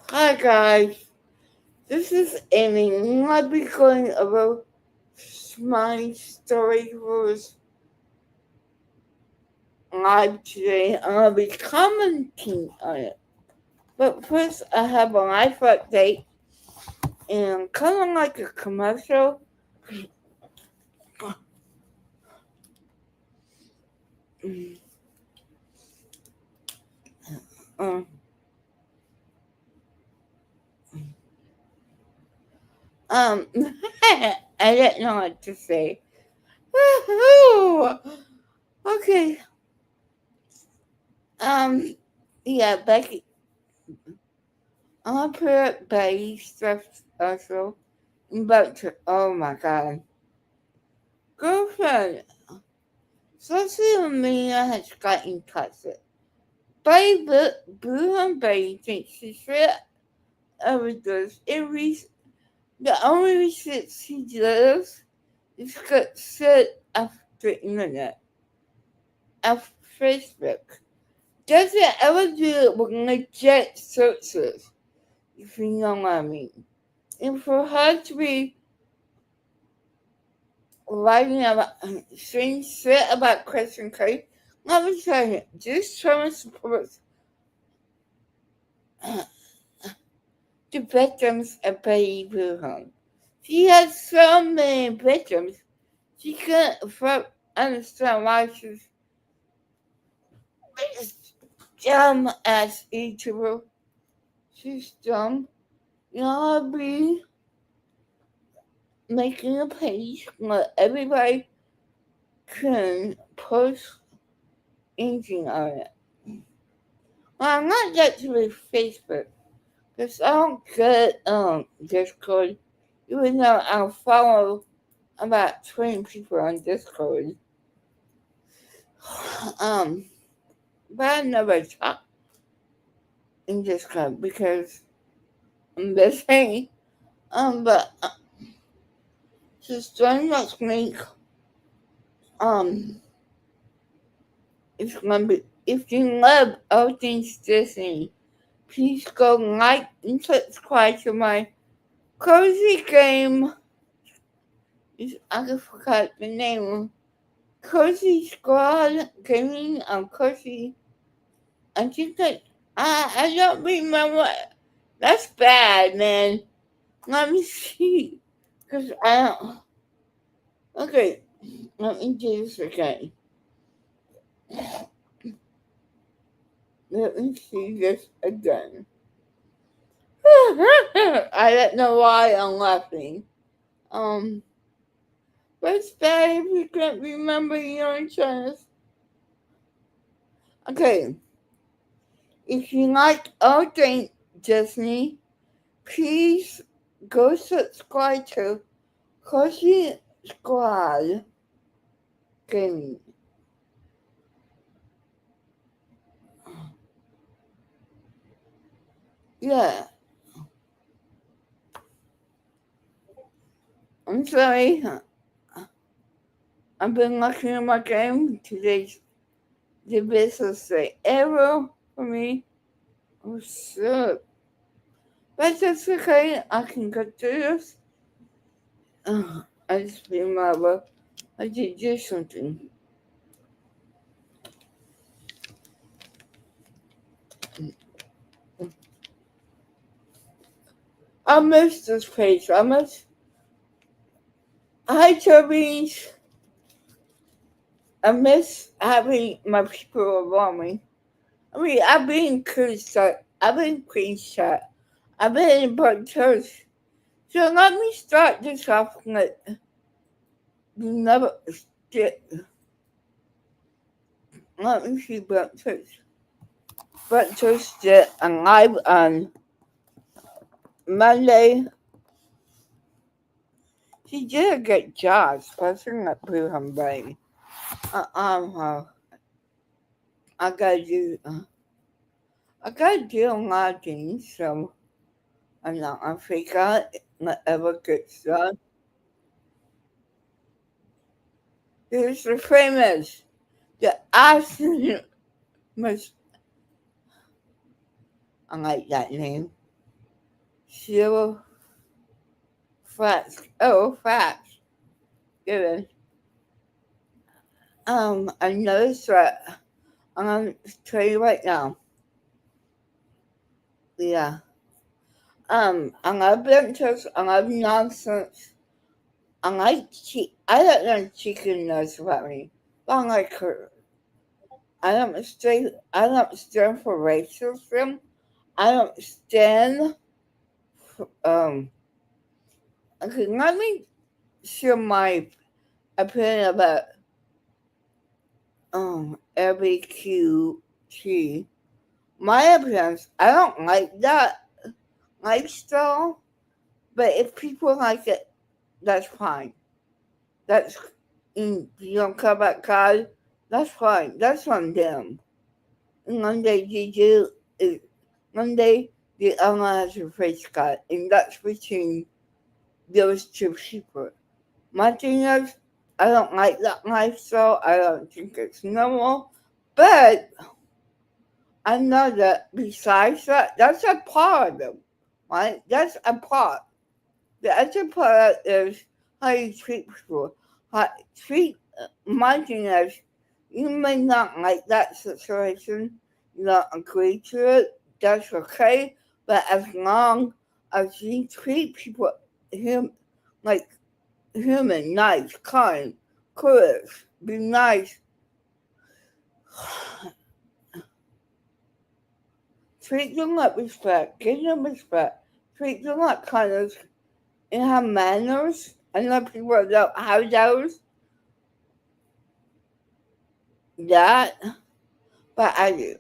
Hi guys, this is Amy. I'll be going over my story was live today. I'll be commenting on it. But first, I have a life update and kind of like a commercial. Um, um I don't know what to say. Woohoo! Okay. Um, yeah, Becky. I'll put up Betty stuff also. But oh my god, girlfriend. Social media has gotten toxic. Blue and Betty thinks she should overdose. The only reason she does is get set after internet, after Facebook. Doesn't ever do it with legit searches, if you know what I mean. And for her to be writing about saying shit about Christian Craig, let me tell you, this trauma supports the victims of Betty Blue home. She has so many victims, she couldn't understand why she's this dumb ass YouTuber. She's dumb. You know, I'll be making a page where everybody can post anything on it. Well, I'm not get to with Facebook because I don't get Discord, even though I'll follow about 20 people on Discord. Um, but I never talk in Discord because I'm busy. But just join next week. Um, it's gonna be if you love all things Disney, please go like and subscribe to my cozy game. I forgot the name. Cozy Squad Gaming on Cozy. I think that I don't remember. That's bad, man. Let me see, cause I don't. Okay, let me do this again. Let me see this again. I don't know why I'm laughing. Um, but it's bad if you can't remember your insurance. Okay, if you like all things Disney, please go subscribe to Cozy Squad Gaming. Yeah, I'm sorry. I've been looking at my game. Today's the best day ever for me. Oh, shit. But that's okay. I can get through this. I just remember I did do something. I miss this page. Hi, Tobies. I miss having my people around me. I mean, I've been in Kurdistan. I've been in Queen's Chat. I've been in Bartos. So let me start this off with never get. Let me see Bartos. Bartos did a live on Monday. She did a good job, especially at Blue Humble. I gotta do. I gotta do a lot of things, so I'm not gonna fake out whatever gets done. Here's the famous, the absolute most. I like that name. zero facts. Oh, facts. Given. Another threat. I'm gonna tell you right now. Yeah. I'm gonna benches. I'm gonna nonsense. I'm like I don't know chicken knows about me. But I'm like her. I don't stand for racism. I don't stand for, okay, let me share my opinion about LBQT. My opinion, I don't like that lifestyle, but if people like it, that's fine. That's you don't care about God, that's fine. That's on them. And one day you do, one day the other has to face God, and that's between those two people. My thing is, I don't like that lifestyle. I don't think it's normal. But I know that besides that, that's a part of them, right? That's a part. The other part is how you treat people. How treat my thing is, you may not like that situation, you don't agree to it, that's okay. But as long as you treat people him like human, nice, kind, courage, be nice, treat them like respect, give them respect, treat them like kindness, and have manners. I know people don't have those, that, but I do.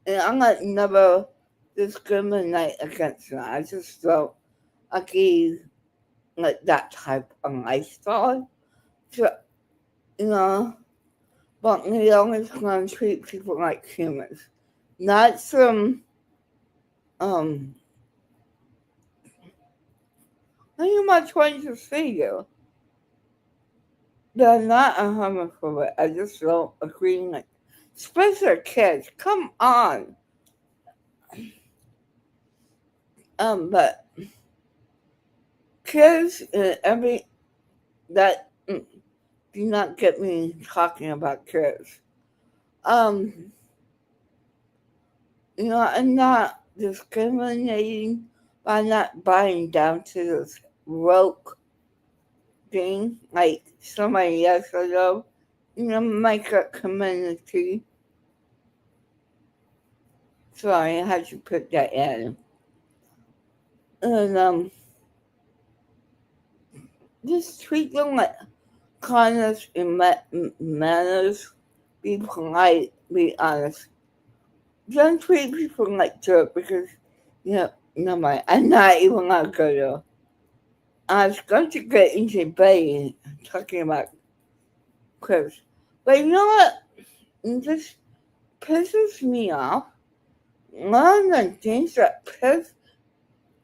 And I'm gonna never discriminate against them. I just don't agree like that type of lifestyle. So, you know, but we always gonna treat people like humans, not some um. I am not trying to say you. They're not a homophobe. I just don't agree. Like, especially kids. Come on. But kids and every that do not get me talking about kids. Um, I'm not discriminating by not buying down to this woke thing like somebody years ago. Makeup community. Sorry, I had to put that in. And just treat them like kindness and manners. Be polite. Be honest. Don't treat people like dirt because no mind. I'm not even gonna go there. I was going to get into debate talking about Chris, but you know what? It just pisses me off. One of the things that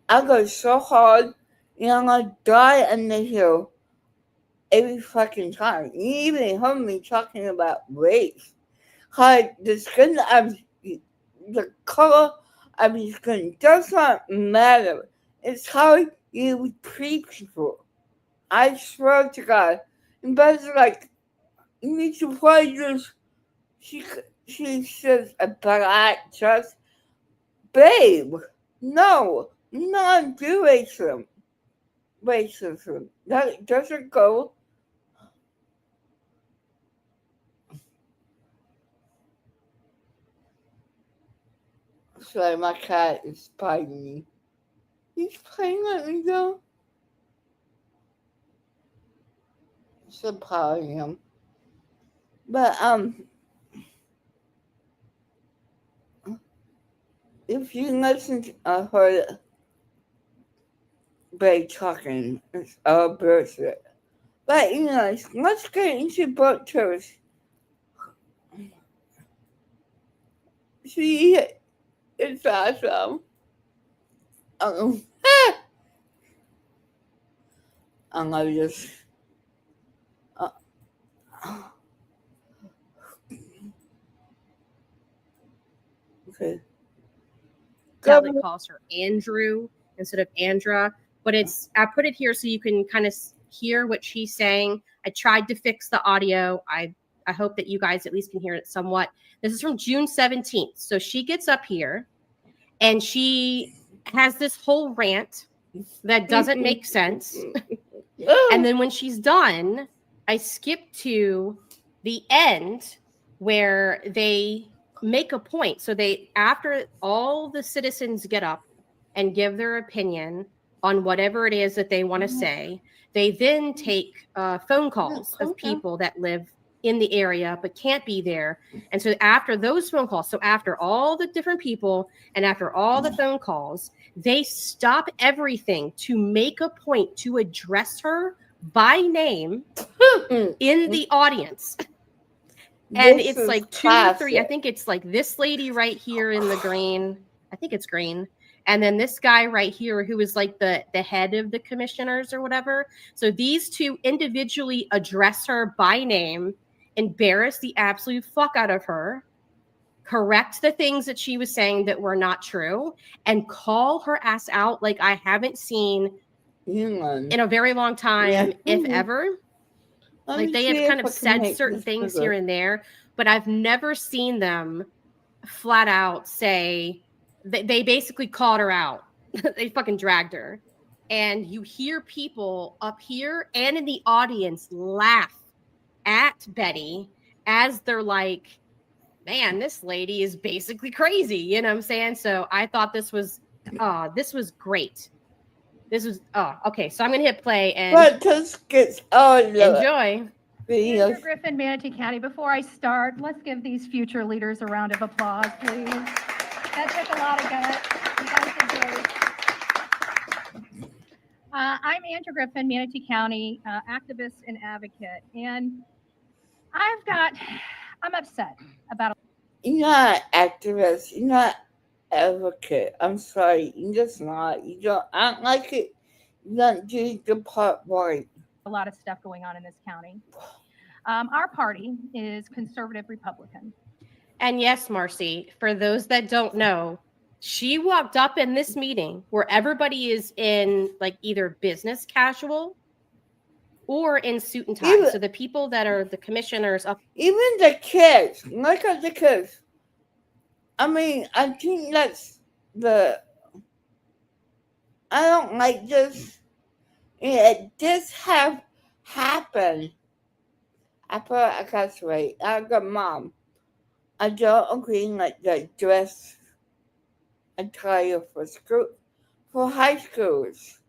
I go so hard, I'm gonna die on the hill every fucking time. You even heard me talking about race. How the skin of the color of your skin does not matter. It's how you treat people. I swear to God. And Beth's like, you need to play this. She, she says a black dress. Babe, no, not do racism. Racism. That doesn't go. Sorry, my cat is biting me. He's playing at me though. So proud of him. But if you listen to her Bay talking, it's all bullshit. But let's get into book tours. She is awesome. Um, I'm gonna just uh, okay. Now Go. that calls her Andrew. instead of Andra, but I put it here so you can kind of hear what she's saying. I tried to fix the audio. I hope that you guys at least can hear it somewhat. This is from June 17th. So she gets up here and she has this whole rant that doesn't make sense. And then when she's done, I skip to the end where they make a point. So after all the citizens get up and give their opinion on whatever it is that they want to say, they then take phone calls of people that live in the area but can't be there. And so after those phone calls, so after all the different people and after all the phone calls, they stop everything to make a point to address her by name in the audience. And it's like 2 or 3. I think it's like this lady right here in the green. I think it's green. And then this guy right here who is like the head of the commissioners or whatever. So these two individually address her by name, embarrass the absolute fuck out of her, correct the things that she was saying that were not true, and call her ass out like I haven't seen in a very long time, if ever. Like they have kind of said certain things here and there, but I've never seen them flat out say they basically called her out. They fucking dragged her. And you hear people up here and in the audience laugh at Betty as they're like, man, this lady is basically crazy. You know what I'm saying? So I thought this was great. This was okay. So I'm gonna hit play and enjoy. Andrew Griffin, Manatee County. Before I start, let's give these future leaders a round of applause, please. That took a lot of guts. You guys did great. I'm Andrew Griffin, Manatee County, activist and advocate, and I'm upset about. You're not an activist. You're not advocate. I'm sorry. You're just not. You don't act like it. You don't do the part right. A lot of stuff going on in this county. Our party is conservative Republican. And yes, Marcy, for those that don't know, she walked up in this meeting where everybody is in like either business casual or in suit and tie. So the people that are the commissioners up. Even the kids. Look at the kids. I mean, I think that's I don't like this. This have happened after I graduate. I got mom. I don't agree like the dress attire for school, for high schools.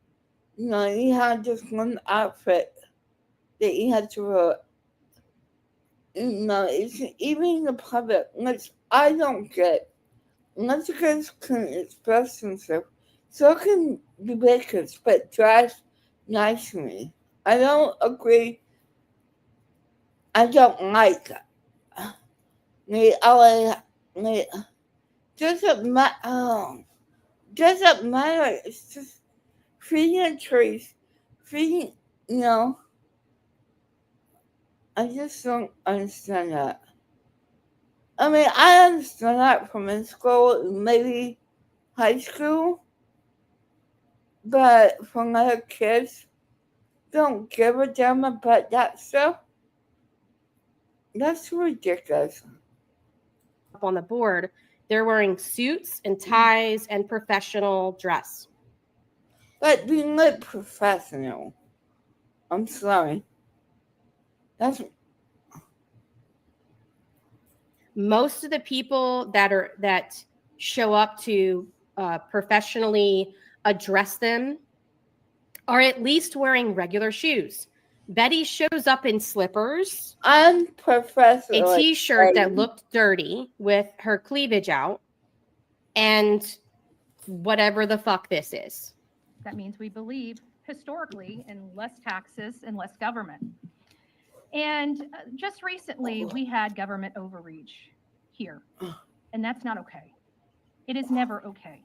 You know, you had this one outfit that you had to wear. You know, it's even the public, which I don't get. Unless kids can express themselves, so can the bakers, but dress nicely. I don't agree. I don't like doesn't matter. It's just feeding trees, feeding. You know, I just don't understand that. I mean, I understand that from in school, maybe high school, but from other kids, don't give a damn about that stuff. That's ridiculous. Up on the board, they're wearing suits and ties and professional dress. But we look professional. I'm sorry. That's most of the people that show up to professionally address them are at least wearing regular shoes. Betty shows up in slippers, unprofessional, a t-shirt that looked dirty with her cleavage out, and whatever the fuck this is. That means we believe historically in less taxes and less government. And just recently, we had government overreach here, and that's not okay. It is never okay.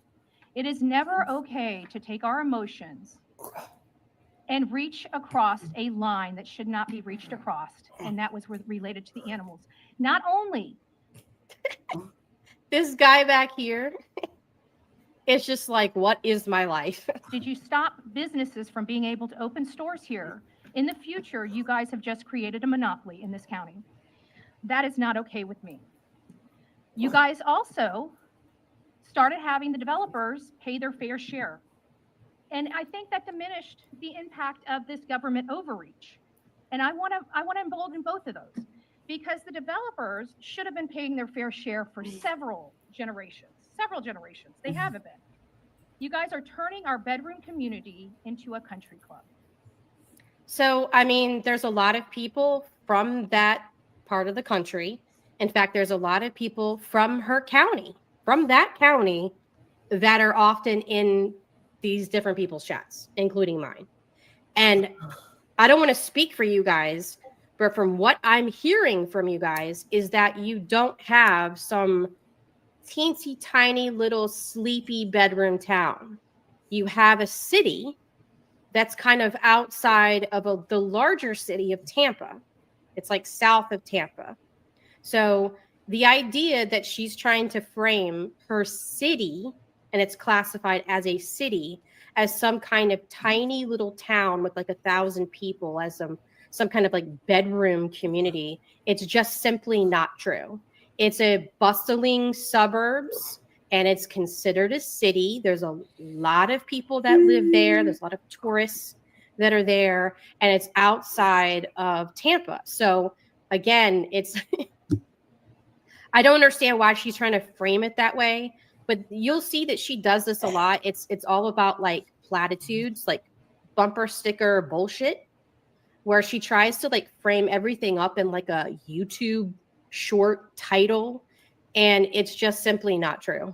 It is never okay to take our emotions and reach across a line that should not be reached across, and that was related to the animals. Not only this guy back here It's just like, what is my life? Did you stop businesses from being able to open stores here? In the future, you guys have just created a monopoly in this county. That is not okay with me. You guys also started having the developers pay their fair share. And I think that diminished the impact of this government overreach. And I want to embolden both of those, because the developers should have been paying their fair share for several generations. They haven't been. You guys are turning our bedroom community into a country club. So, I mean, there's a lot of people from that part of the country. In fact, there's a lot of people from her county, from that county, that are often in these different people's chats, including mine. And I don't want to speak for you guys, but from what I'm hearing from you guys is that you don't have some teensy tiny little sleepy bedroom town. You have a city that's kind of outside of the larger city of Tampa. It's like south of Tampa. So the idea that she's trying to frame her city, and it's classified as a city, as some kind of tiny little town with like 1,000 people, as some kind of like bedroom community, it's just simply not true. It's a bustling suburbs, and it's considered a city. There's a lot of people that live there. There's a lot of tourists that are there, and it's outside of Tampa. So again, it's I don't understand why she's trying to frame it that way, but you'll see that she does this a lot. It's all about like platitudes, like bumper sticker bullshit, where she tries to like frame everything up in like a YouTube short title, and it's just simply not true.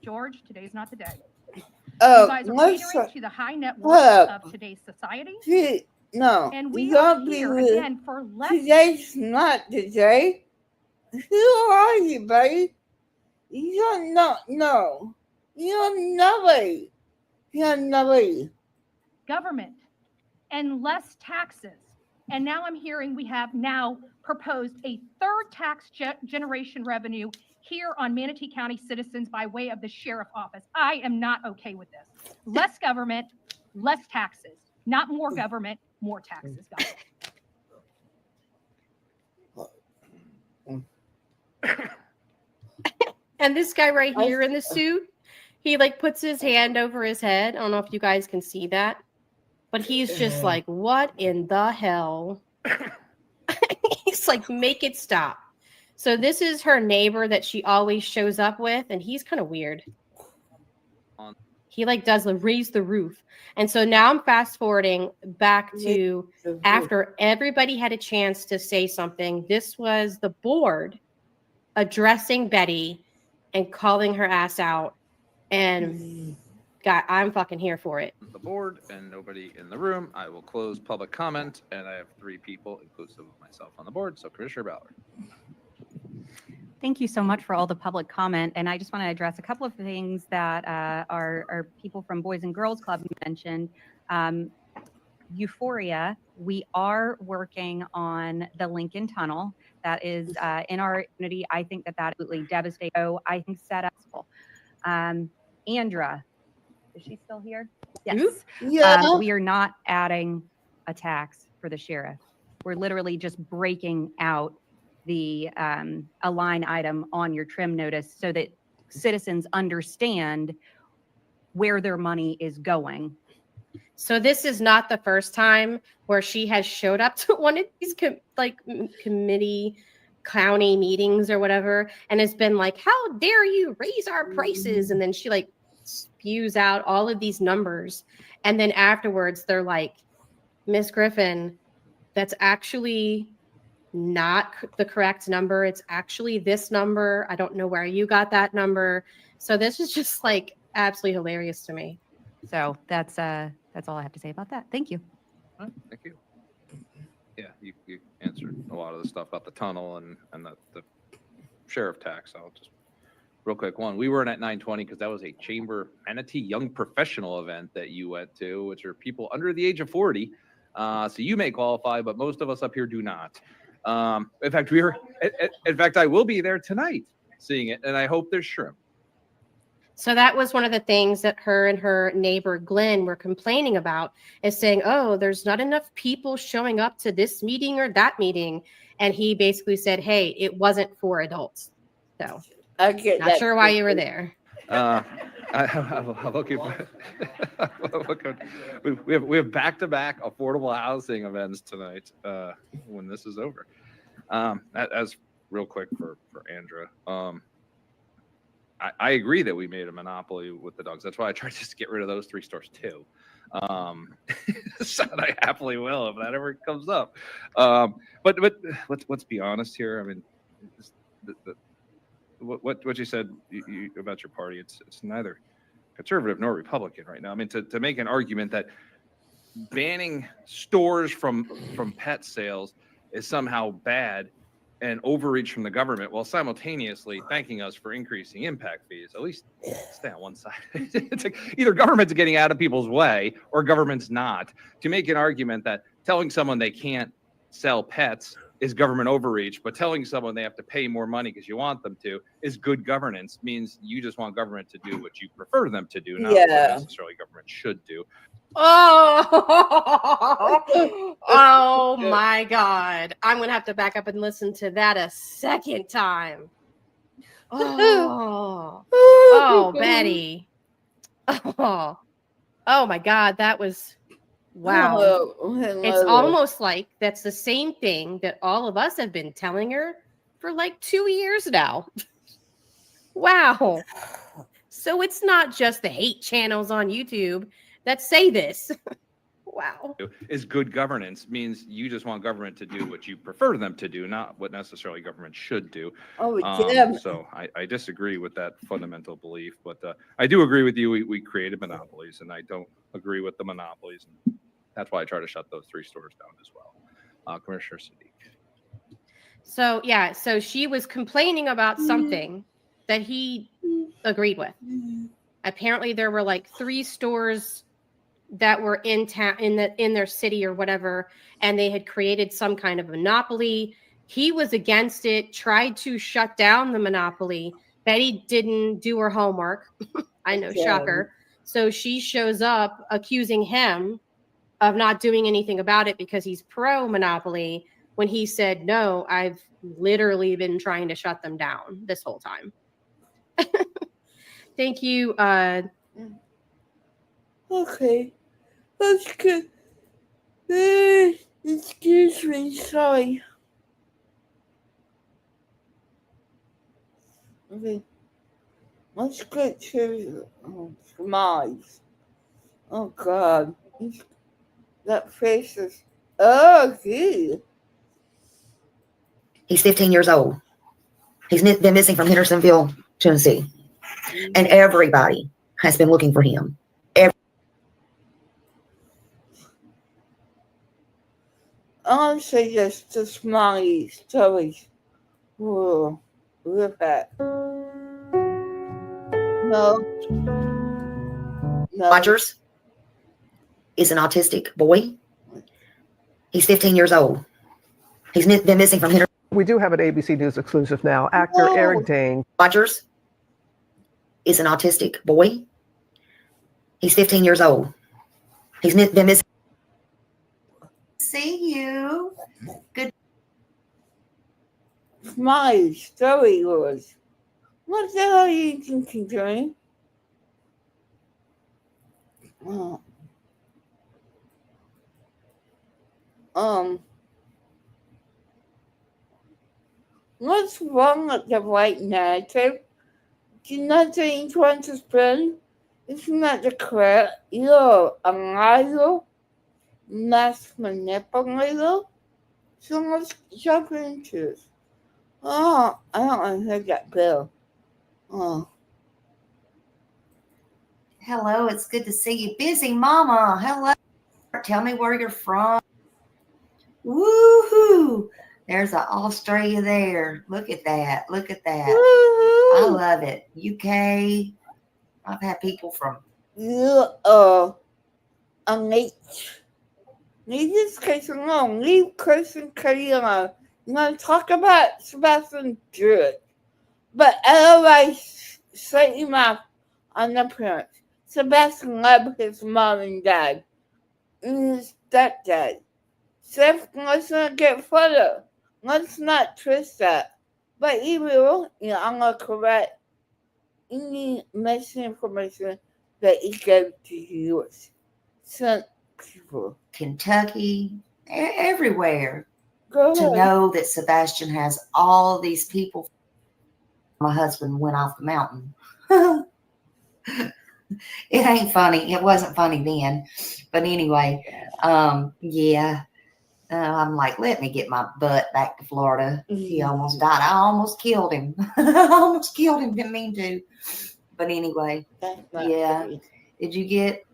George, today's not the day. You Oh, guys are let's catering to the high net worth of today's society. no. And we you are don't be here rude. again for less. Today's not the day. Who are you, buddy? You don't know. No. You're nobody. You're nobody. Government and less taxes. And now I'm hearing we have now proposed a third tax generation revenue here on Manatee County citizens by way of the sheriff office. I am not okay with this. Less government, less taxes. Not more government, more taxes. And this guy right here in the suit, he like puts his hand over his head. I don't know if you guys can see that, but he's just like, what in the hell? He's like, make it stop. So this is her neighbor that she always shows up with, and he's kind of weird. He like does raise the roof. And so now I'm fast forwarding back to after everybody had a chance to say something. This was the board addressing Betty and calling her ass out. And God, I'm fucking here for it. The board and nobody in the room. I will close public comment, and I have 3 people, inclusive of myself, on the board. So Commissioner Ballard. Thank you so much for all the public comment. And I just want to address a couple of things that our people from Boys and Girls Club mentioned. Euphoria, we are working on the Lincoln Tunnel. That is in our community. I think that absolutely devastating. So I think set up. Andra, is she still here? Yes. Yeah. We are not adding a tax for the sheriff. We're literally just breaking out the a line item on your trim notice so that citizens understand where their money is going. So this is not the first time where she has showed up to one of these committee county meetings or whatever, and has been like, how dare you raise our prices? And then she like spews out all of these numbers. And then afterwards they're like, Miss Griffin, that's actually not the correct number. It's actually this number. I don't know where you got that number. So this is just like absolutely hilarious to me. So that's all I have to say about that. Thank you. All right, thank you. Yeah, you answered a lot of the stuff about the tunnel and the sheriff tax. I'll just real quick one. We weren't at 920 because that was a Chamber Manatee Young Professional event that you went to, which are people under the age of 40. So you may qualify, but most of us up here do not. In fact, I will be there tonight seeing it, and I hope there's shrimp. So that was one of the things that her and her neighbor Glenn were complaining about, is saying, oh, there's not enough people showing up to this meeting or that meeting. And he basically said, hey, it wasn't for adults. So I get not that. sure why you were there. I'm looking we have back-to-back affordable housing events tonight when this is over. As real quick for Andrea, I agree that we made a monopoly with the dogs. That's why I tried to just get rid of those 3 stores too. So I happily will if that ever comes up. But let's be honest here. I mean, what you said about your party, it's neither conservative nor Republican right now. I mean, to make an argument that banning stores from pet sales is somehow bad and overreach from the government, while simultaneously thanking us for increasing impact fees. At least stay on one side. It's like either government's getting out of people's way or government's not. To make an argument that telling someone they can't sell pets is government overreach, but telling someone they have to pay more money because you want them to is good governance, means you just want government to do what you prefer them to do, not what necessarily government should do. Oh my God. I'm going to have to back up and listen to that a second time. Oh, Betty. Oh my God. That was, wow. It's almost like that's the same thing that all of us have been telling her for like 2 years now. Wow. So it's not just the hate channels on YouTube that say this. Wow. Is good governance, means you just want government to do what you prefer them to do, not what necessarily government should do. So I disagree with that fundamental belief, but I do agree with you. We created monopolies, and I don't agree with the monopolies. And that's why I try to shut those 3 stores down as well. Commissioner Sadiq. So yeah, so she was complaining about something that he agreed with. Apparently there were like 3 stores that were in town, in their city or whatever, and they had created some kind of monopoly. He was against it, tried to shut down the monopoly. Betty didn't do her homework. I know, shocker. So she shows up accusing him of not doing anything about it because he's pro monopoly, when he said, no, I've literally been trying to shut them down this whole time. Thank you. Okay. That's good. Excuse me, sorry. Okay. Let's get to smiles. Oh God. That face is good. He's 15 years old. He's been missing from Hendersonville, Tennessee. And everybody has been looking for him. I'll say just the smiley stories. Whoa, look at. No. Rogers is an autistic boy. He's 15 years old. He's been missing from Hendersonville. We do have an ABC News exclusive now. Actor Eric Dane. Rogers is an autistic boy. He's 15 years old. He's been missing. See you. Good. Smiley story was. What the hell are you thinking, Johnny? What's wrong with the right narrative? Do you not think each one's a spin? Isn't that the correct? You're a liar, mass manipulator. So let's jump into it. I don't want to hear that bill. Hello, it's good to see you. Busy mama. Hello. Tell me where you're from. Woohoo! There's an Australia there. Look at that. Look at that. Woo-hoo. I love it. UK. I've had people from. You leave this case alone. Leave Chris and Cuddy alone. You want to talk about Sebastian, do it. But otherwise, shut your mouth. on the parents. Sebastian loved his mom and dad and his stepdad. So let's not get further. Let's not twist that. But he will, I'm going to correct any misinformation that he gave to you. Some people. Kentucky, everywhere. Go To ahead. know that Sebastian has all these people. My husband went off the mountain. It ain't funny. It wasn't funny then. But anyway, yeah. I'm like, let me get my butt back to Florida. He almost died. I almost killed him. I almost killed him. Didn't mean to. But anyway, yeah. Funny. Did you get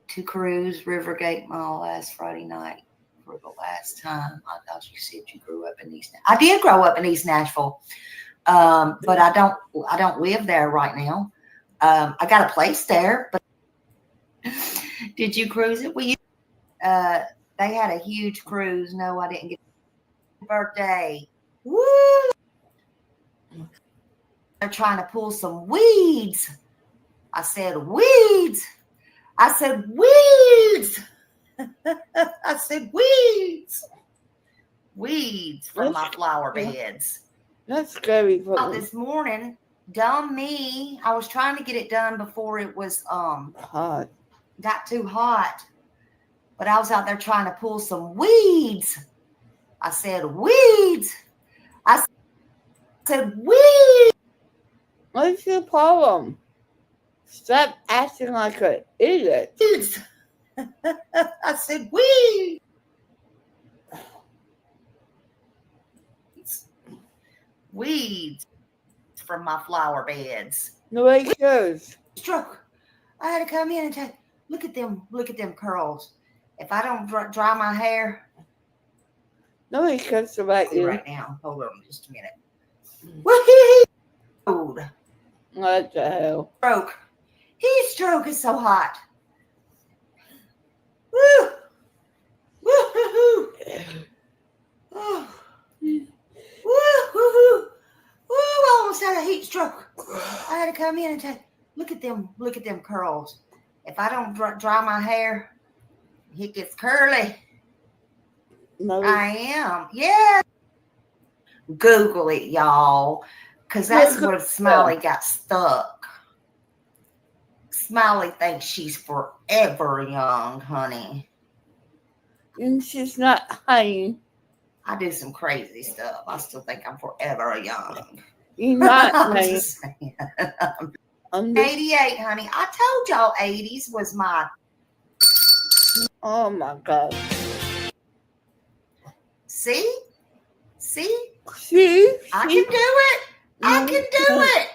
to cruise Rivergate Mall last Friday night for the last time? I thought you said you grew up in East. I did grow up in East Nashville, but I don't live there right now. I got a place there. But did you cruise it? Well, they had a huge cruise. No, I didn't get a birthday. Woo! They're trying to pull some weeds. I said weeds. I said weeds. I said weeds. Weeds from my flower beds. That's scary. This morning, dumb me. I was trying to get it done before it was Hot. got too hot. But I was out there trying to pull some weeds. I said weeds. I said weeds. What's your problem? Stop acting like an idiot. I said weeds. Weeds from my flower beds. Nobody cares. Stroke. I had to come in and take. Look at them curls. If I don't dry my hair. Nobody cares about you. Right now. Hold on just a minute. Woo-hoo! What the hell? Stroke. Heat stroke is so hot. Woo! Woo-hoo-hoo! Oh. Woo-hoo-hoo! Woo! I almost had a heat stroke. I had to come in and take. Look at them curls. If I don't dry my hair, it gets curly. I am. Yeah. Google it, y'all. Because that's where Smiley got stuck. Smiley thinks she's forever young, honey. And she's not honey. I do some crazy stuff. I still think I'm forever young. You're not I'm honey. just saying. I'm 88, honey. I told y'all 80s was my. Oh my God. See? I can do it. I can do it.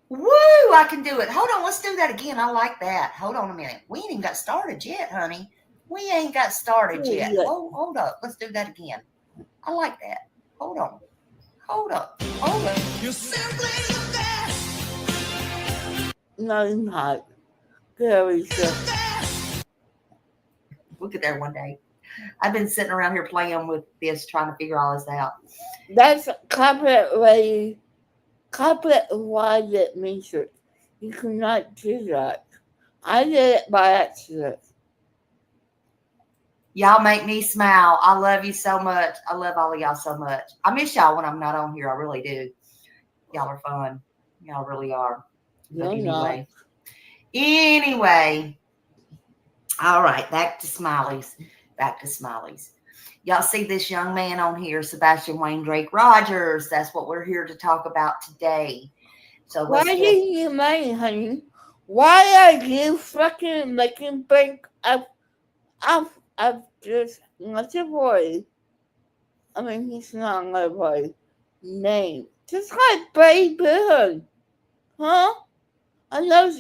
Woo! I can do it. Hold on. Let's do that again. I like that. Hold on a minute. We ain't even got started yet, honey. We ain't got started yet. Oh, hold up. Let's do that again. I like that. Hold on. You're simply the best. No, you're not. Very good. We'll get there one day. I've been sitting around here playing with this, trying to figure all this out. That's copyrighted music. You cannot do that. I did it by accident. Y'all make me smile. I love you so much. I love all of y'all so much. I miss y'all when I'm not on here. I really do. Y'all are fun. Y'all really are. But anyway. All right. Back to Smileys. Y'all see this young man on here, Sebastian Wayne Drake Rogers. That's what we're here to talk about today. So why do you mind, honey? Why are you fucking making think of this little boy? I mean, he's not a little boy. Name. Just like Baby Bird. Huh? I know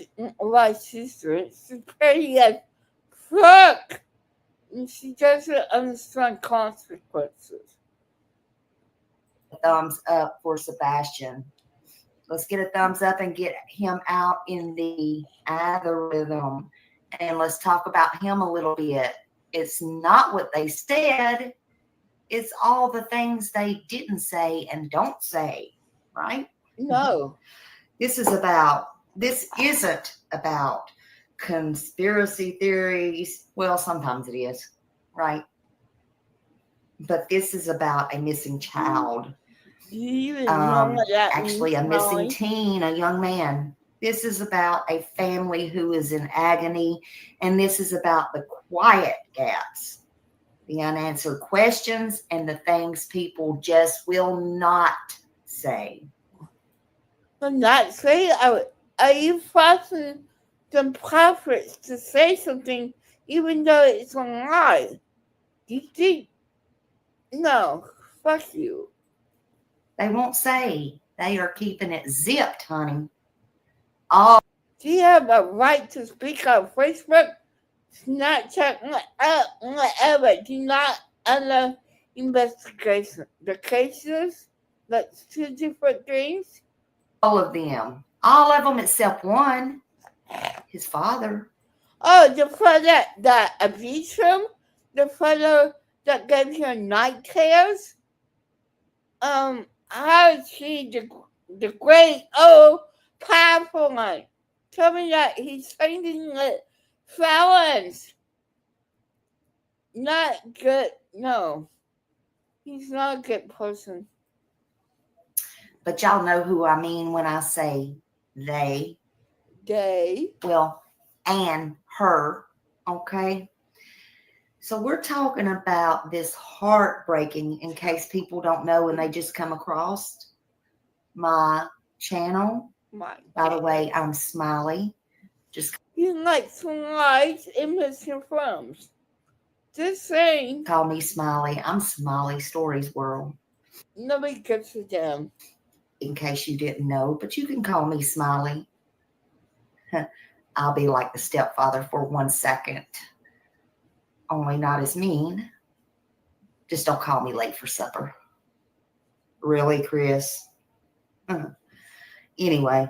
my sister. She's pretty as fuck. And she doesn't understand consequences. Thumbs up for Sebastian. Let's get a thumbs up and get him out in the algorithm. And let's talk about him a little bit. It's not what they said. It's all the things they didn't say and don't say, right? No. This isn't about conspiracy theories. Well, sometimes it is, right? But this is about a missing child. Do you even know what that Actually, means, a missing Molly? teen, a young man. This is about a family who is in agony, and this is about the quiet gaps, the unanswered questions, and the things people just will not say. I'm not saying, are you forcing the prophets to say something even though it's a lie? You think? No, fuck you. They won't say. They are keeping it zipped, honey. All Do you have a right to speak on Facebook, Snapchat, whatever? Do not under investigation. The cases, that's two different things. of them except one, his father. Oh, the fellow that abused him, the fellow that gave him night terrors. How is he the great old powerful one? Tell me that he's sending the felons. Not good. No, he's not a good person. But y'all know who I mean when I say they. They. Well, and her. Okay. So we're talking about this heartbreaking, in case people don't know and they just come across my channel. My By the way, I'm Smiley. you like some lies and misinforms. Just saying. Call me Smiley. I'm Smiley Stories World, Nobody gives a damn. in case you didn't know. But you can call me Smiley. I'll be like the stepfather for 1 second. Only not as mean. Just don't call me late for supper. Really, Chris? Anyway,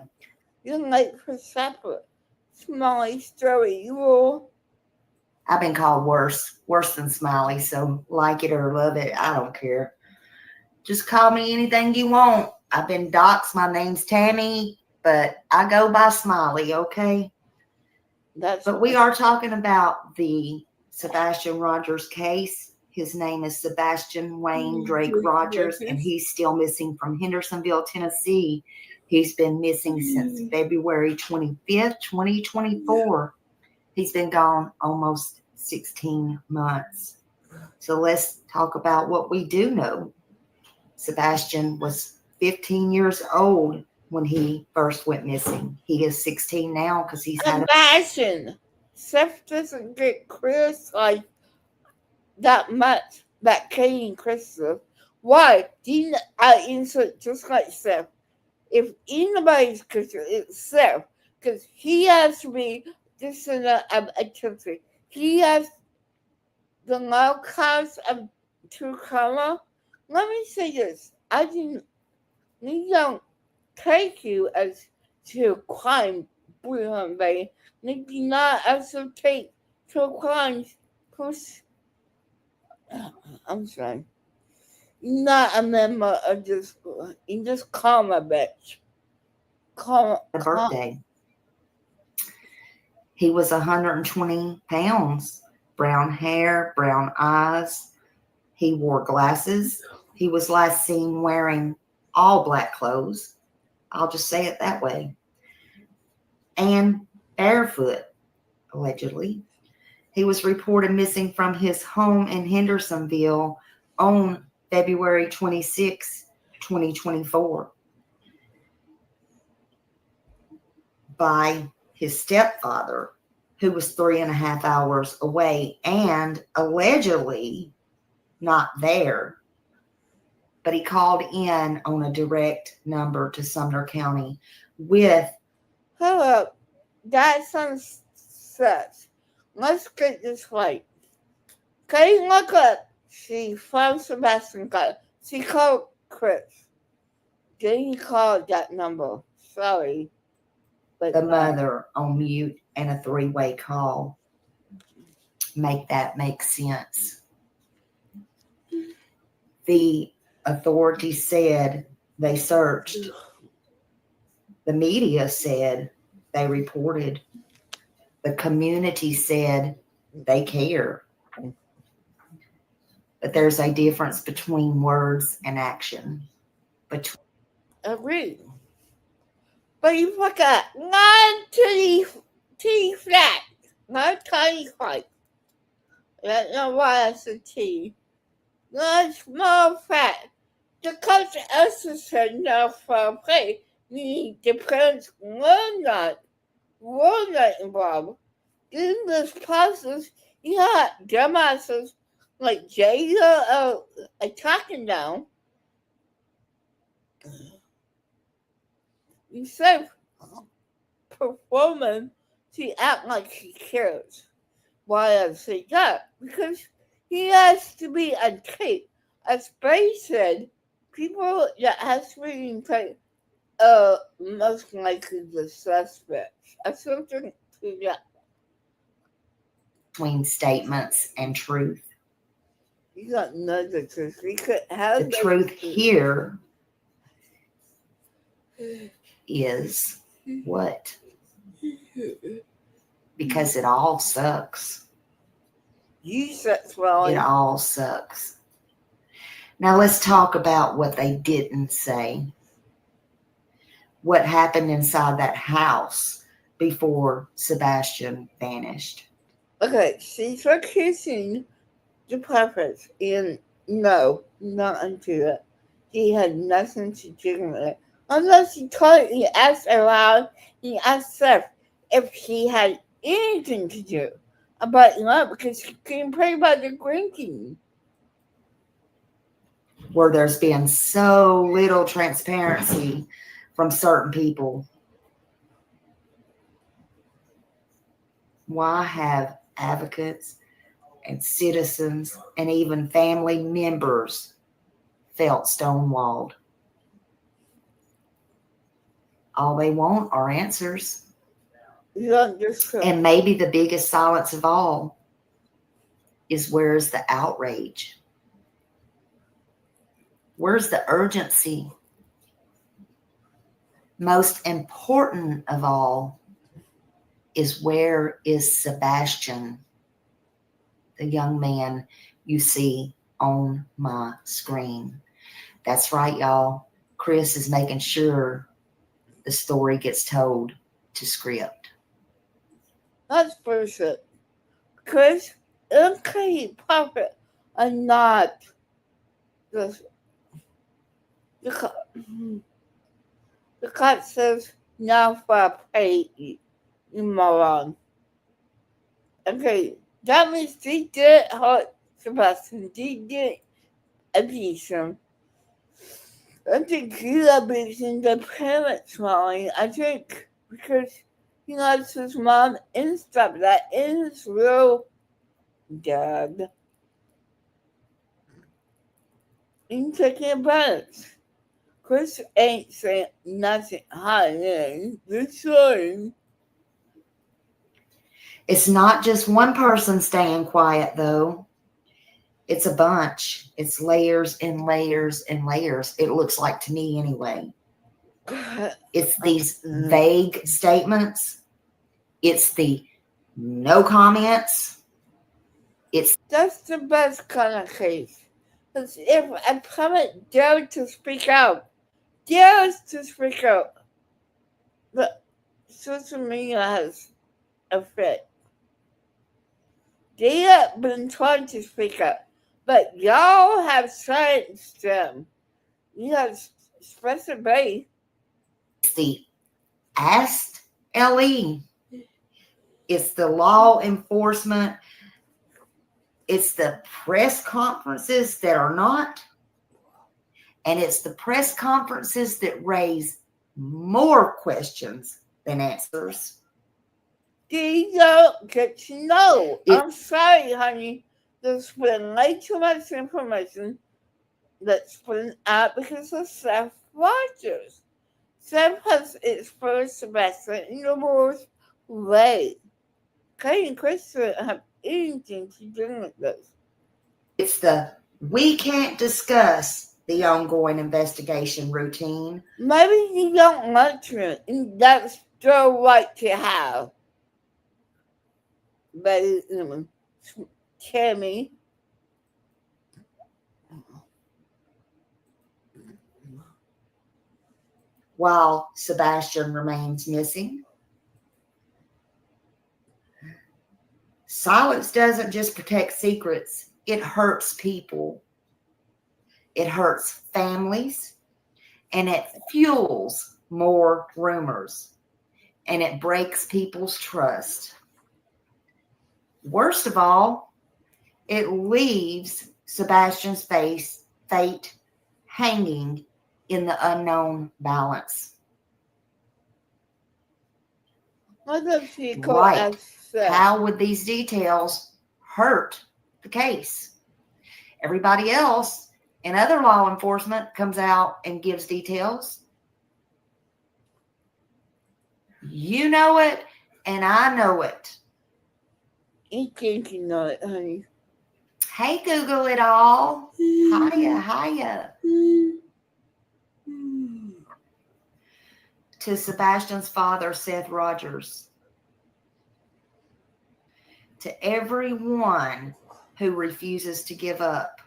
You're late for supper. Smiley story. You will. I've been called worse than Smiley. So like it or love it, I don't care. Just call me anything you want. I've been doxxed. My name's Tammy, but I go by Smiley, okay? But we are talking about the Sebastian Rogers case. His name is Sebastian Wayne Drake Rogers, and he's still missing from Hendersonville, Tennessee. He's been missing since February 25th, 2024. He's been gone almost 16 months. So let's talk about what we do know. Sebastian was 15 years old when he first went missing. He is 16 now because he's had Imagine. Seth doesn't get criticized that much that Katie and Christopher. Why? I insert just like Seth. If anybody's criticized, it's Seth. Because he has to be this and of attention. He has the low cost of true color. Let me say this. We don't take you as to crime, they do not also take to crimes. I'm sorry. Not a member of this school. You just call my bitch. a birthday. He was 120 pounds, brown hair, brown eyes. He wore glasses. He was last seen wearing all black clothes. I'll just say it that way. And barefoot, allegedly. He was reported missing from his home in Hendersonville on February 26, 2024, by his stepfather, who was 3.5 hours away and allegedly not there. But he called in on a direct number to Sumner County with. Hold up. That sounds such. Let's get this right. Can you look up? She found Sebastian got. She called Chris. Then he called that number. Sorry. But the mother on mute and a 3-way call. Make that make sense. The authorities said they searched. The media said they reported The community said they care. But there's a difference between words and action. Agreed. But you forgot non-T flat, not tiny flat. I don't know why I said T. Not small fat. The culture also said no foul play, meaning the parents were not involved. In this process, you had dumbasses like Jada attacking down. Instead of performing, she act like she cares. Why I say that? Because he has to be on tape. As Bay said, people that has to be on tape most likely the suspects. I something to that. Between statements and truth. You don't know the truth. We could have The truth here is what? Because it all sucks. You said, well, It all sucks. Now let's talk about what they didn't say. What happened inside that house before Sebastian vanished. okay, she's accusing the purpose, and no, not until it. He had nothing to do with it. Unless he totally asked aloud, he asked Seth if he had anything to do about love because he couldn't pray about the drinking. Where there's been so little transparency from certain people. Why have advocates and citizens and even family members felt stonewalled? All they want are answers. And maybe the biggest silence of all is, where's the outrage? Where's the urgency? Most important of all is, where is Sebastian, the young man you see on my screen? That's right, y'all. Chris is making sure the story gets told to script. That's bullshit. Chris, okay, puppet are not the cop says now for pay, you moron. Okay, that means they did hurt Sebastian. They did abuse him. I think he's abusing the parents, Molly. I think because he loves his mom and stuff. That is real dad. He's taking advantage. Chris ain't saying nothing hiding. This showing. It's not just one person staying quiet, though. It's a bunch. It's layers and layers and layers. It looks like to me anyway. It's these vague statements. It's the no comments. That's the best kind of case. Because if a parent dares to speak out, but social media has effect. They have been trying to speak up, but y'all have silenced them. You have special base. It's the Ask LE. It's the law enforcement. It's the press conferences that are not. And it's the press conferences that raise more questions than answers. They don't get to know. I'm sorry, honey. There's been way too much information that's been out because of Seth Rogers. Seth has exposed Sebastian in the worst way. Kay and Chris don't have anything to do with this. It's the we can't discuss the ongoing investigation routine. Maybe you don't want to, and that's their right to have. by Tammy. While Sebastian remains missing. Silence doesn't just protect secrets, it hurts people. It hurts families, and it fuels more rumors, and it breaks people's trust. Worst of all, it leaves Sebastian's fate hanging in the unknown balance. What if she called Right. us Seth? How would these details hurt the case? Everybody else in other law enforcement comes out and gives details. You know it, and I know it. You think you know it, honey. Hey, Google it all. Hiya. To Sebastian's father, Seth Rogers. To everyone who refuses to give up.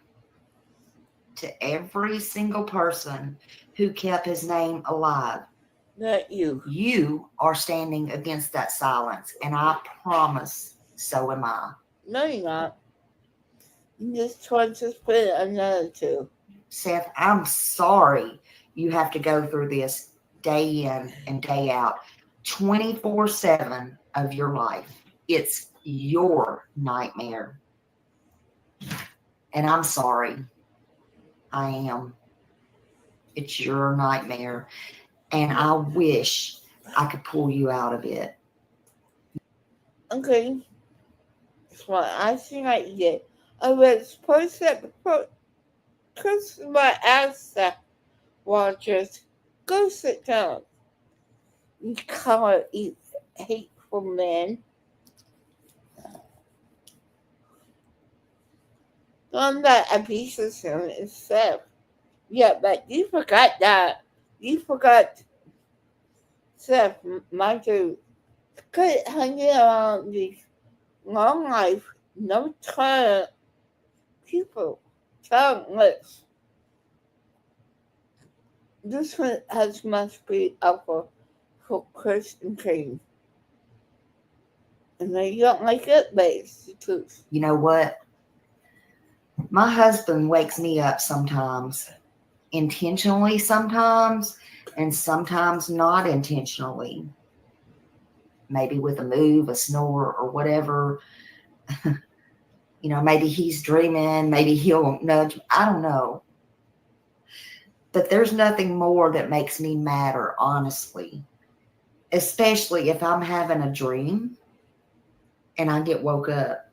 To every single person who kept his name alive. Not you. You are standing against that silence, and I promise so am I. No, you're not. You just tried to split another two. Seth, I'm sorry you have to go through this day in and day out, 24/7 of your life. It's your nightmare. And I'm sorry. I am. It's your nightmare. And I wish I could pull you out of it. Okay. That's what I think I did. I was supposed to because my ass watchers. Go sit down. You color eat hateful man. On that abuses him is Seth. Yeah, but you forgot that. You forgot Seth, my dude. Quit hanging around these long life, no talent people. Talentless. This one must be awful for Chris and Kane. And I don't like it, but it's the truth. You know what? My husband wakes me up sometimes, intentionally sometimes, and sometimes not intentionally. Maybe with a move, a snore, or whatever. Maybe he's dreaming, maybe he'll nudge. I don't know. But there's nothing more that makes me madder, honestly. Especially if I'm having a dream and I get woke up.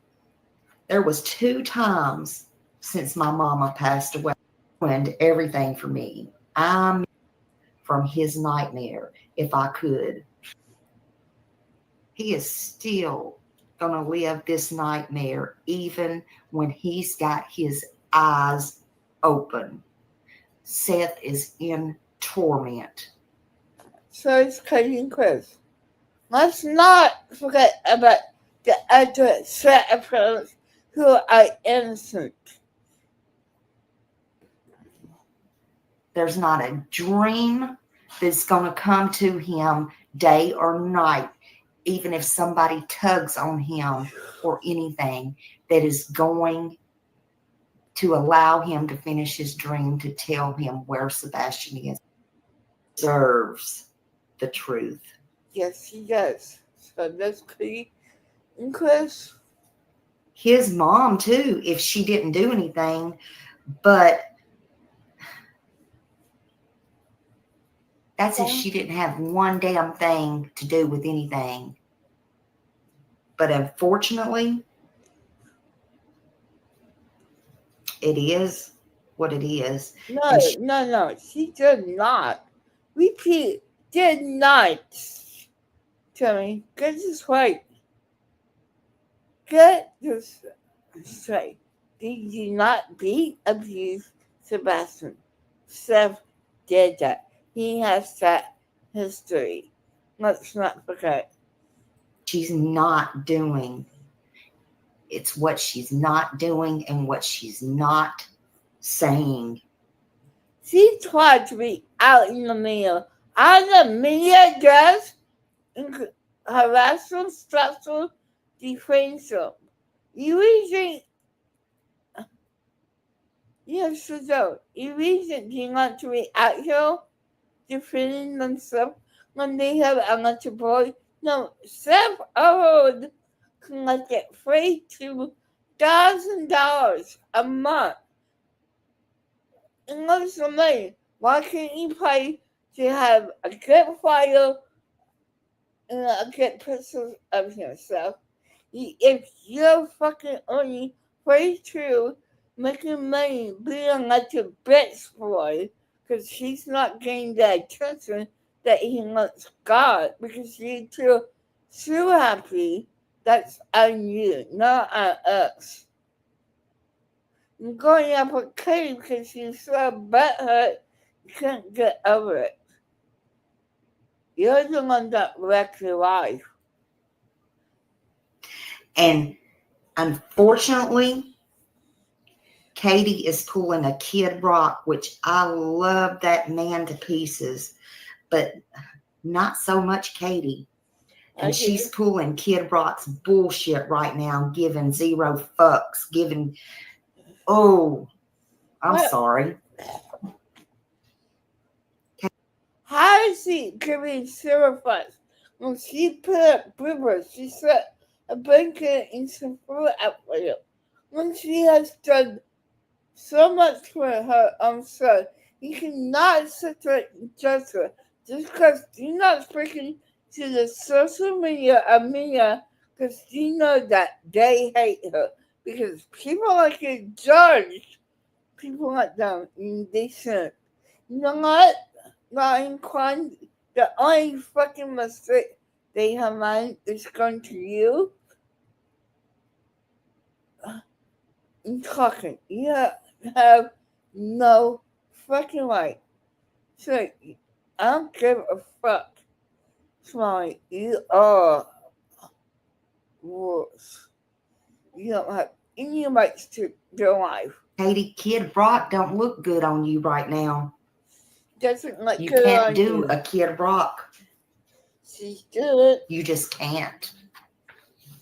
There was 2 times since my mama passed away, ruined everything for me. I'm from his nightmare, if I could. He is still going to live this nightmare even when he's got his eyes open. Seth is in torment. So it's Cody and Chris. Let's not forget about the other set of parents who are innocent. There's not a dream that's going to come to him day or night, even if somebody tugs on him or anything, that is going to allow him to finish his dream, to tell him where Sebastian is. He deserves the truth. Yes, he does. So that's Cody and Chris. His mom, too, if she didn't do anything, but that's if she didn't have one damn thing to do with anything. But unfortunately, it is what it is. No. She did not. Repeat, did not. Tell me, get this right. Get this straight. They did not beat, abuse Sebastian. Seth did that. He has that history. Let's not forget. She's not doing It's what she's not doing and what she's not saying. She tried to be out in the media. All the media does is harassment, stressful, defensive. You reason, yes, so you reason you want to be out here defending themselves when they have unattainable. No, self-owned can get $32,000 a month. And lots of money. Why can't you pay to have a good file and a good picture of yourself? If you're fucking only 42, making money being like a bitch boy, because he's not getting the attention that he once got, because you're too happy, that's on you, not on us. You're going up with Katie because you're so butthurt, you can't get over it. You're the one that wrecked your life. And unfortunately, Katie is pulling a Kid Rock, which I love that man to pieces, but not so much Katie. And she's pulling Kid Rock's bullshit right now, giving zero fucks, I'm sorry. How is she giving zero fucks? When she put up bloopers, she said a blanket in some food out for you. When she has done so much for her own son, you cannot sit there and judge her just because you're not speaking to the social media because you know that they hate her. Because people like you judge people like them and they shouldn't. You know what? Not inclined. The only fucking mistake they have made is going to you and talking. You have no fucking right. So, I don't give a fuck. Smiley, you are worse. You don't have any rights to your life. Katie, Kid Rock don't look good on you right now. Doesn't look You good can't on do you. a Kid Rock. She's good. You just can't.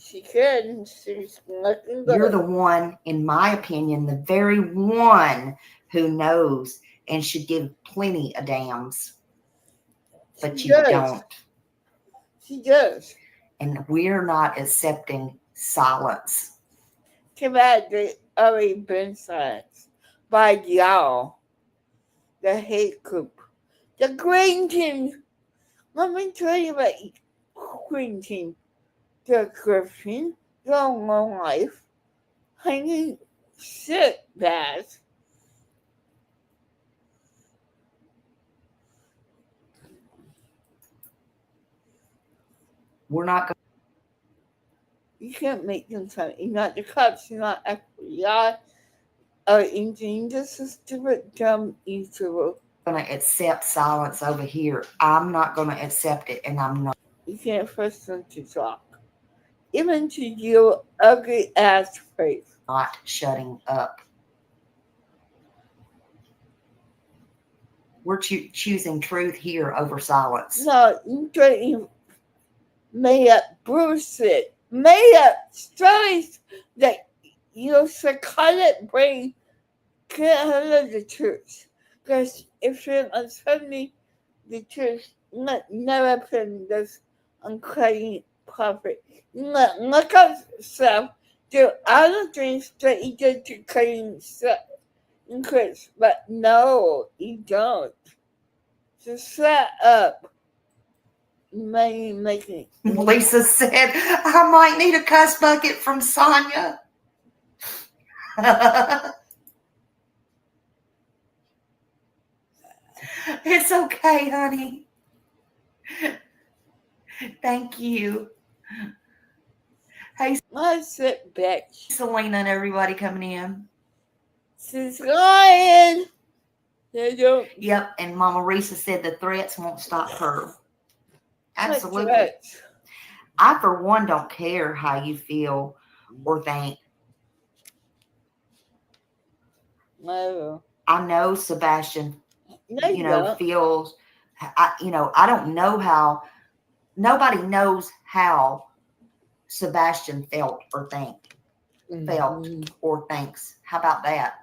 She could. She's looking good. You're the one, in my opinion, the very one who knows and should give plenty of damns. But She you does. don't. She does. And we're not accepting silence. Too bad they already been silenced by y'all. The hate group. The green team. Let me tell you about green team. The Griffin, the long life, hanging shit bad. We're not going. You can't make them sound. You're not the cops. You're not FBI. Or anything. This is stupid, dumb YouTuber. Going to accept silence over here. I'm not going to accept it, and I'm not. You can't force them to talk. Even to your ugly ass face. Not shutting up. We're choosing truth here over silence. No, you made up bullshit. Made up stories that your psychotic brain can't handle the truth. Because if you're uncertain the truth, never put this on creating profit. Look up stuff, do other things that you did to creating stuff increase, but no, you don't. So shut up. You may make it. Lisa said, I might need a cuss bucket from Sonia. It's okay, honey. Thank you. Hey, Let's sit back. Selena and everybody coming in. She's lying. They don't. Yep, and Mama Risa said the threats won't stop her. Absolutely. Threats. I, for one, don't care how you feel or think. No. I know Sebastian, No, you know, don't. feels, I don't know how, nobody knows how Sebastian felt or thinks. How about that?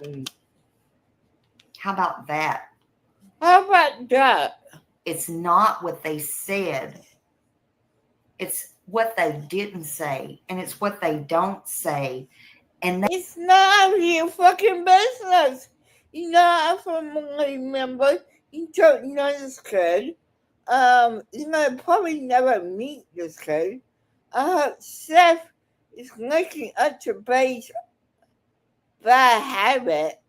How about that? How about that? It's not what they said. It's what they didn't say, and it's what they don't say. And It's none of your fucking business. You know, I firmly remember you don't know this kid. You're gonna probably never meet this kid. Seth is making up to base bad habit.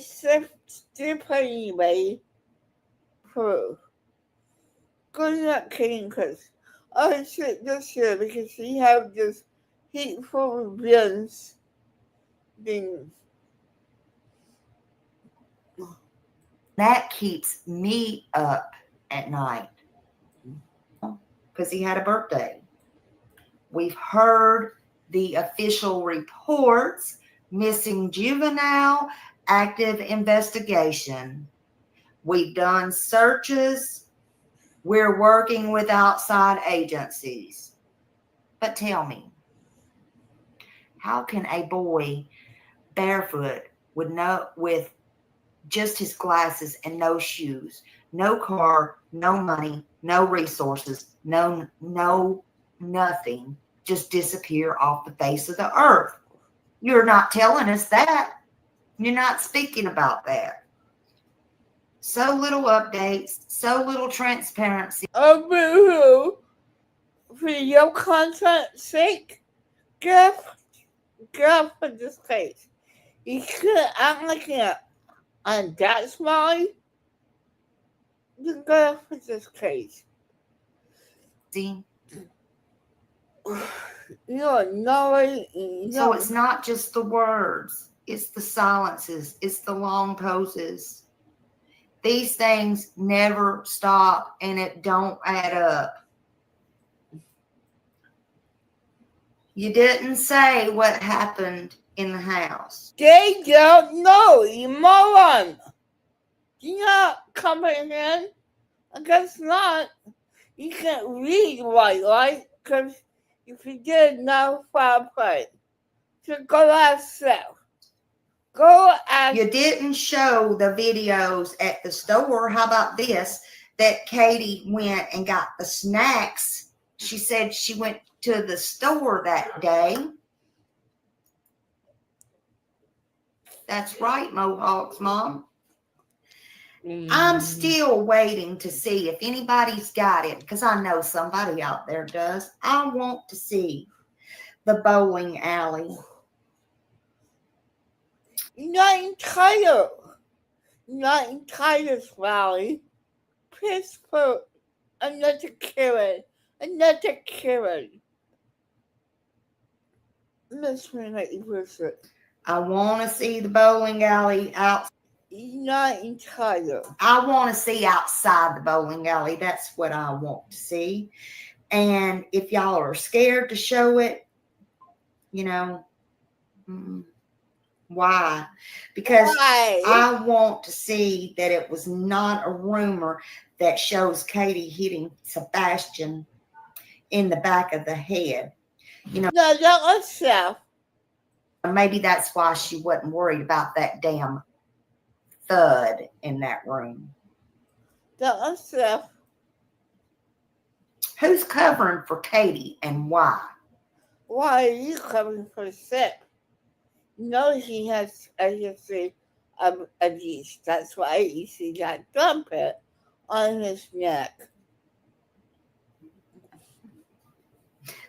Seth still anyway. For good not kidding, cause shit this year because he have this hateful revenge thing. that keeps me up at night because he had a birthday. We've heard the official reports, missing juvenile, active investigation. We've done searches. We're working with outside agencies. But tell me, how can a boy barefoot with just his glasses and no shoes, no car, no money, no resources, no nothing, just disappear off the face of the earth? You're not telling us that. You're not speaking about that. So little updates, so little transparency. Boo-hoo. For your content's sake, get for this case. You could act like on that smiley. You go for this case. See? You're no. So it's not just the words, it's the silences, it's the long poses. These things never stop and it don't add up. You didn't say what happened in the house. They don't know, you moron. Do you not comprehend? I guess not. You can't read right? Because if you did, now foul play. So go ask Seth. Go ask. You didn't show the videos at the store. How about this? That Katie went and got the snacks. She said she went to the store that day. That's right, Mohawk's mom. I'm still waiting to see if anybody's got it, because I know somebody out there does. I want to see the bowling alley. Not entitled, Valley. Please put another Karen. Miss me like you visit. I want to see the bowling alley out. Not entitled. I want to see outside the bowling alley. That's what I want to see. And if y'all are scared to show it, why? Because Why? I want to see that it was not a rumor that shows Katie hitting Sebastian in the back of the head. No, that was Seth. Maybe that's why she wasn't worried about that damn thud in that room. That was Seth. Who's covering for Katie and why? Why are you covering for Seth? No, he has a history of abuse. That's why you see that trumpet on his neck.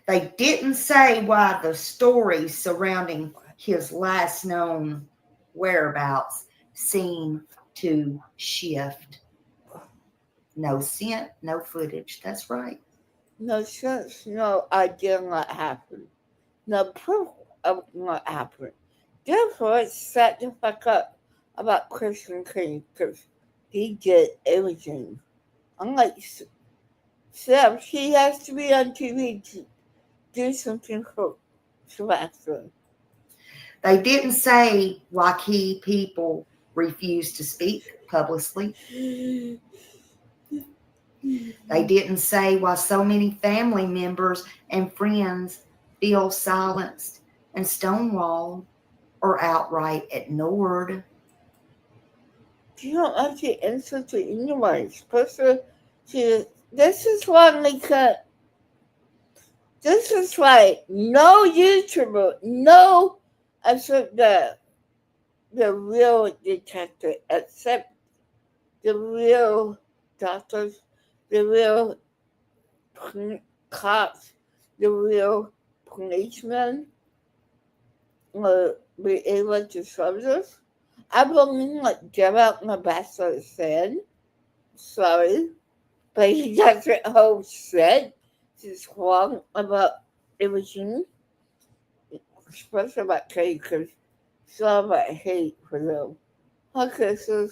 They didn't say why the stories surrounding his last known whereabouts seem to shift. No scent, no footage. That's right. No sense, no idea what happened. No proof of what happened. Therefore, shut the fuck up about Christian King because he did everything. Unlike Seth, he has to be on TV to do something for Sebastian. They didn't say why key people refused to speak publicly. They didn't say why so many family members and friends feel silenced and stonewalled or outright ignored. You don't have to answer to anyone. It's supposed to. This is why they cut. This is why no YouTuber, no, except the real detective, except the real doctors, the real cops, the real policemen will be able to solve this. I believe what Gerald Ambassador said. Sorry, but he doesn't hold shit. He's wrong about everything, especially about Kate, because it's all about hate for them. Okay, so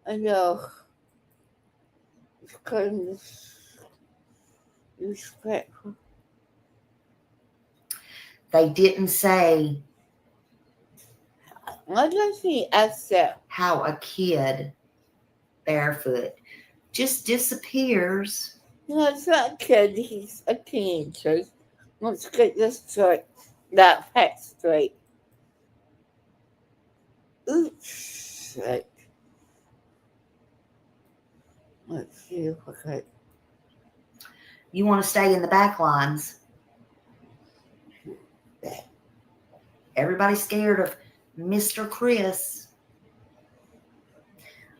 I know it's kind of respectful. They didn't say I just see accept. how a kid barefoot just disappears. No, it's not a kid, he's a teenager. Let's get this straight. That fact straight. Oops. Shit. Let's see if I can. You want to stay in the back lines. Everybody's scared of Mr. Chris.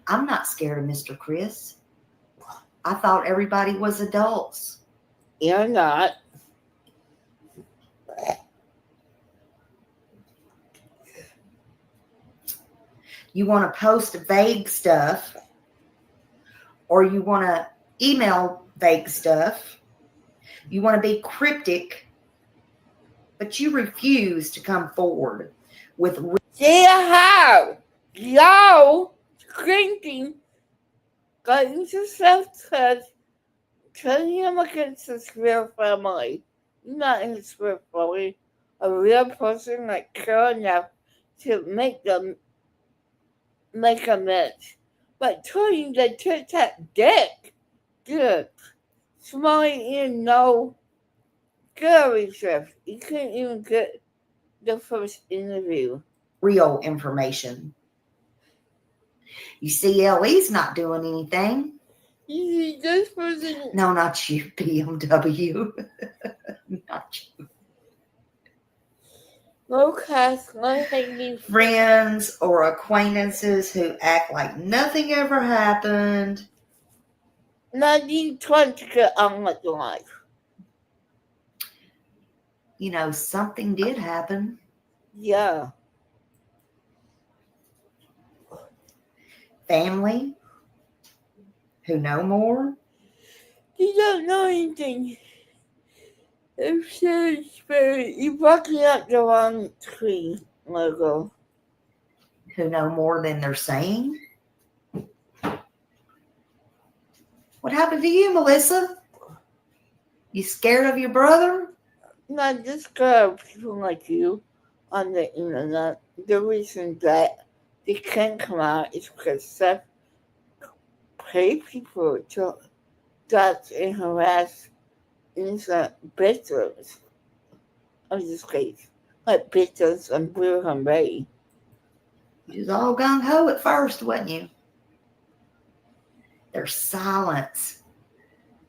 I'm not scared of Mr. Chris. I thought everybody was adults. You're not. You want to post vague stuff, or you want to email vague stuff. You want to be cryptic, but you refuse to come forward with See how y'all drinking got into self-touch, turning him against his real family. Not his real family. A real person that care enough to make amends. But turning the TikTok dick, good. Smiley in no Gary Shift. You couldn't even get the first interview. real information. You see, LE's not doing anything. You see, this person. No, not you, BMW. Not you. No cast, no hanging. Friends or acquaintances who act like nothing ever happened. Not you trying to get on with life. You know, something did happen. Yeah. Family who know more. You don't know anything. It says spirit. You're barking up the wrong tree, logo. Who know more than they're saying. What happened to you, Melissa? You scared of your brother? Not just girl, people like you on the internet. The reason that they can't come out is because Seth pay people to dodge and harass innocent victims of this case. Like victims and Wilhelm Bay. You was all gung-ho at first, wasn't you? Their silence.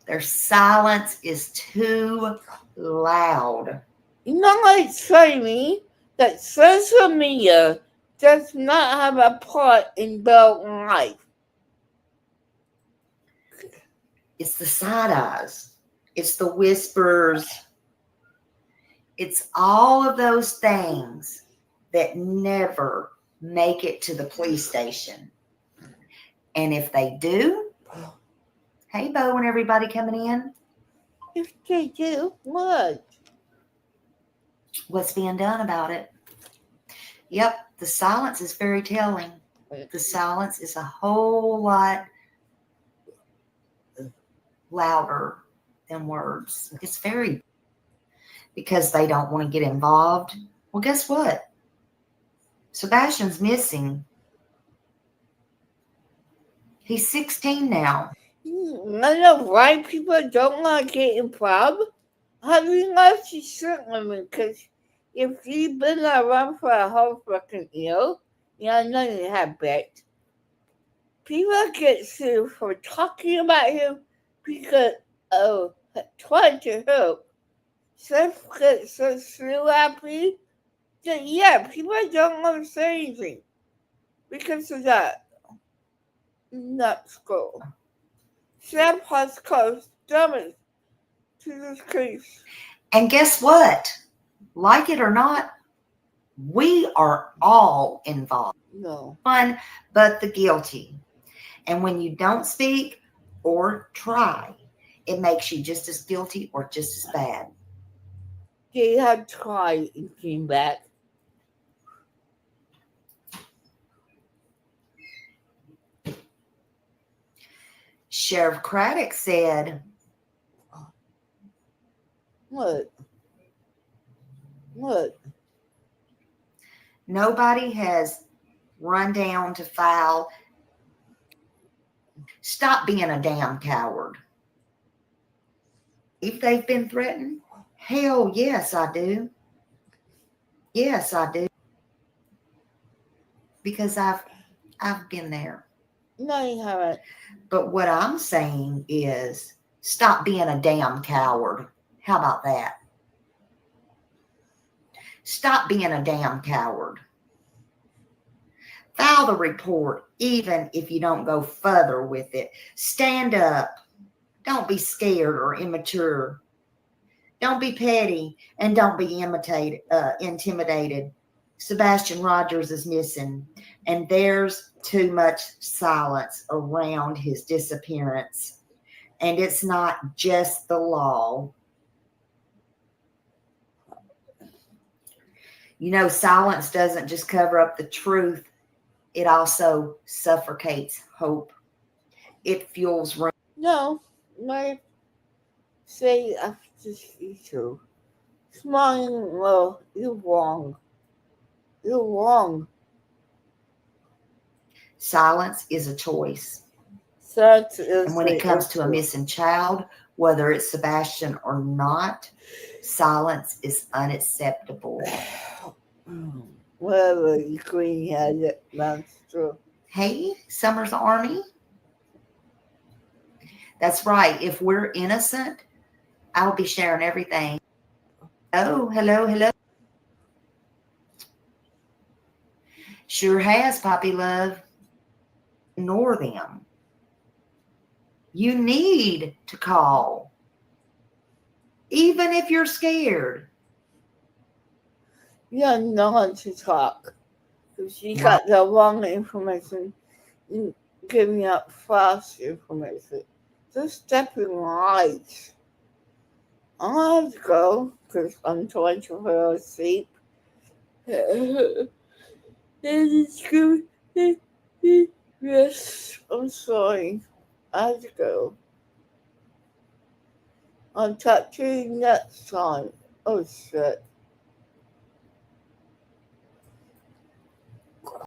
Their silence is too loud. You know, like saying that social media does not have a part in their life. It's the side eyes. It's the whispers. It's all of those things that never make it to the police station. And if they do, hey, Bo and everybody coming in, If they do, what? what's being done about it. Yep, the silence is very telling. The silence is a whole lot louder than words. It's very, because they don't want to get involved. Well, guess what? Sebastian's missing. He's 16 now. I know why people don't want to get involved. I mean, that's just certainly because if you've been around for a whole fucking year, I know you have bet. People get sued for talking about him because of trying to help. Stuff gets so happy that, yeah, people don't want to say anything because of that. Not school. Sam has caused damage to this case. And guess what? Like it or not, we are all involved. No. One but the guilty. And when you don't speak or try, it makes you just as guilty or just as bad. They had tried and came back. Sheriff Craddock said, What? What? nobody has run down to file. Stop being a damn coward. If they've been threatened, hell yes, I do. Yes, I do. Because I've been there. No, you haven't. But what I'm saying is stop being a damn coward. How about that? Stop being a damn coward. File the report, even if you don't go further with it. Stand up. Don't be scared or immature. Don't be petty and don't be intimidated. Sebastian Rogers is missing, and there's too much silence around his disappearance. And it's not just the law. You know, silence doesn't just cover up the truth. It also suffocates hope. It fuels room. No, my say after issue. Smiling, well, you're wrong. You're wrong. Silence is a choice. Such is And when it comes to a missing child, whether it's Sebastian or not, silence is unacceptable. Whatever the queen had it, that's true. Hey, Summer's Army. That's right. If we're innocent, I'll be sharing everything. Oh, hello, hello. Sure has, Poppy Love. Ignore them. You need to call. Even if you're scared. You're not to talk. Because she got the wrong information and giving out false information. Just stepping lies. I have to go because I'm trying to fall asleep. Yes, I'm sorry. I have to go. I'll talk to you next time. Oh shit.